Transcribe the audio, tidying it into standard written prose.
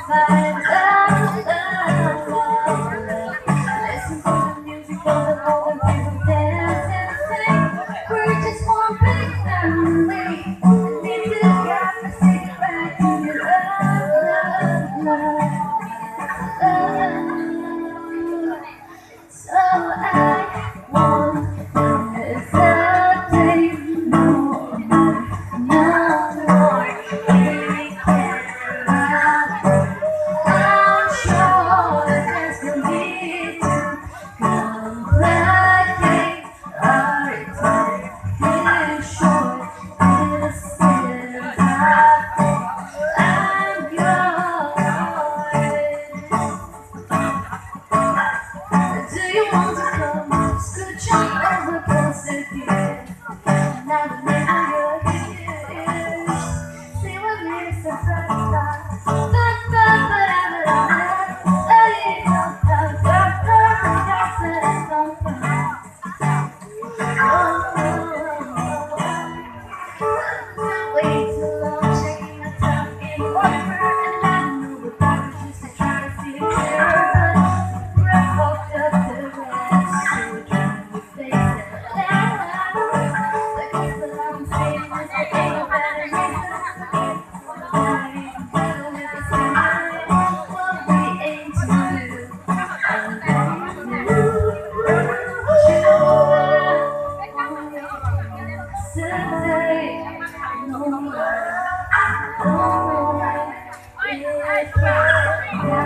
find love, love, love, love. Listen to the music of the moment, people dance and sing. We're just one big family, and we together sing it back to you. Love, love, love, love. So I won't hesitate no more, no more. We can run. I'm sure there's no need to complicate our time is short. This is I'm yours. Do you want to come? Scooch on over closer here. Now the name you're here. See what makes us start. Way too long, shaking my tongue in order, and I knew about it just to try to see it clearer. But I fucked up the rest, so we can't face it now. I guess that I'm saying this, I ain't no better reason. Not even better with the same mind. What we aim to do, and then you today, no more, no more.